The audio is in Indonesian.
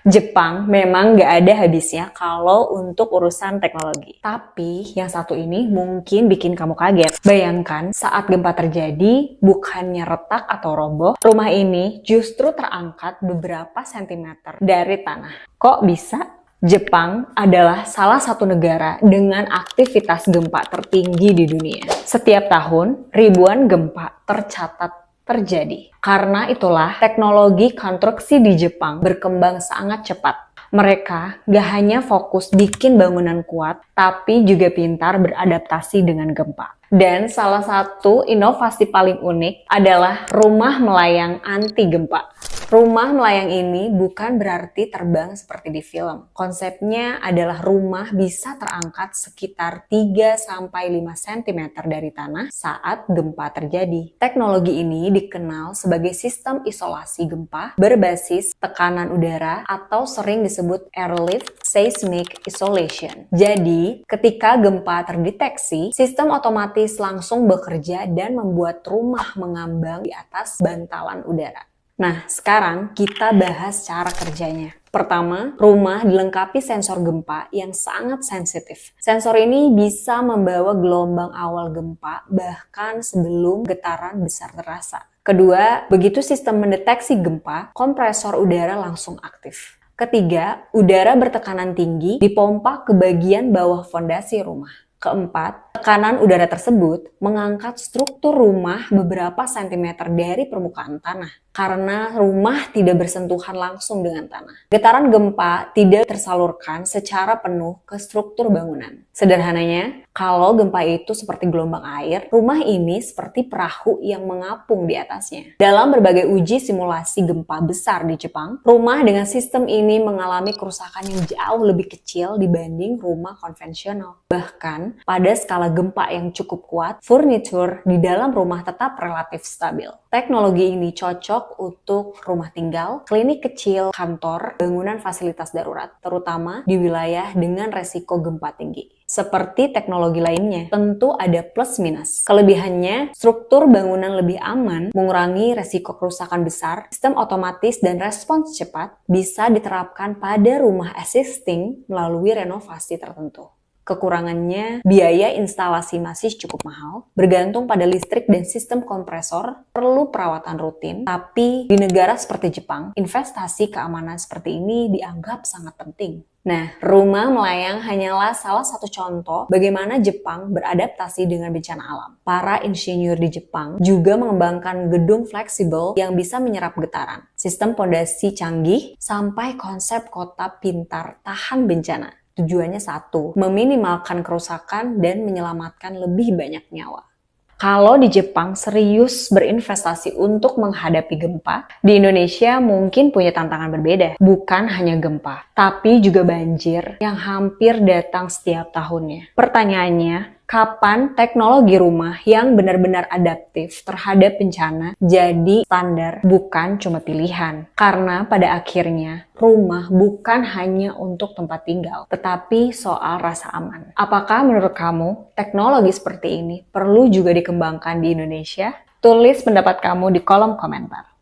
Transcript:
Jepang memang nggak ada habisnya kalau untuk urusan teknologi. Tapi yang satu ini mungkin bikin kamu kaget. Bayangkan saat gempa terjadi, bukannya retak atau roboh, rumah ini justru terangkat beberapa sentimeter dari tanah. Kok bisa? Jepang adalah salah satu negara dengan aktivitas gempa tertinggi di dunia. Setiap tahun, ribuan gempa tercatat terjadi. Karena itulah teknologi konstruksi di Jepang berkembang sangat cepat. Mereka gak hanya fokus bikin bangunan kuat, tapi juga pintar beradaptasi dengan gempa. Dan salah satu inovasi paling unik adalah rumah melayang anti gempa. Rumah melayang ini bukan berarti terbang seperti di film. Konsepnya adalah rumah bisa terangkat sekitar 3-5 cm dari tanah saat gempa terjadi. Teknologi ini dikenal sebagai sistem isolasi gempa berbasis tekanan udara atau sering disebut airlift seismic isolation. Jadi, ketika gempa terdeteksi, sistem otomatis langsung bekerja dan membuat rumah mengambang di atas bantalan udara. Nah, sekarang kita bahas cara kerjanya. Pertama, rumah dilengkapi sensor gempa yang sangat sensitif. Sensor ini bisa membawa gelombang awal gempa bahkan sebelum getaran besar terasa. Kedua, begitu sistem mendeteksi gempa, kompresor udara langsung aktif. Ketiga, udara bertekanan tinggi dipompa ke bagian bawah fondasi rumah. Keempat, tekanan udara tersebut mengangkat struktur rumah beberapa sentimeter dari permukaan tanah karena rumah tidak bersentuhan langsung dengan tanah. Getaran gempa tidak tersalurkan secara penuh ke struktur bangunan. Sederhananya, kalau gempa itu seperti gelombang air, rumah ini seperti perahu yang mengapung di atasnya. Dalam berbagai uji simulasi gempa besar di Jepang, rumah dengan sistem ini mengalami kerusakan yang jauh lebih kecil dibanding rumah konvensional. Bahkan, pada skala gempa yang cukup kuat, furnitur di dalam rumah tetap relatif stabil. Teknologi ini cocok untuk rumah tinggal, klinik kecil, kantor, bangunan fasilitas darurat, terutama di wilayah dengan resiko gempa tinggi. Seperti teknologi lainnya, tentu ada plus minus. Kelebihannya, struktur bangunan lebih aman, mengurangi resiko kerusakan besar, sistem otomatis dan respons cepat bisa diterapkan pada rumah existing melalui renovasi tertentu. Kekurangannya, biaya instalasi masih cukup mahal, bergantung pada listrik dan sistem kompresor, perlu perawatan rutin, tapi di negara seperti Jepang, investasi keamanan seperti ini dianggap sangat penting. Nah, rumah melayang hanyalah salah satu contoh bagaimana Jepang beradaptasi dengan bencana alam. Para insinyur di Jepang juga mengembangkan gedung fleksibel yang bisa menyerap getaran, sistem pondasi canggih, sampai konsep kota pintar tahan bencana. Tujuannya satu, meminimalkan kerusakan dan menyelamatkan lebih banyak nyawa. Kalau di Jepang serius berinvestasi untuk menghadapi gempa, di Indonesia mungkin punya tantangan berbeda. Bukan hanya gempa, tapi juga banjir yang hampir datang setiap tahunnya. Pertanyaannya, kapan teknologi rumah yang benar-benar adaptif terhadap bencana jadi standar, bukan cuma pilihan? Karena pada akhirnya, rumah bukan hanya untuk tempat tinggal, tetapi soal rasa aman. Apakah menurut kamu teknologi seperti ini perlu juga dikembangkan di Indonesia? Tulis pendapat kamu di kolom komentar.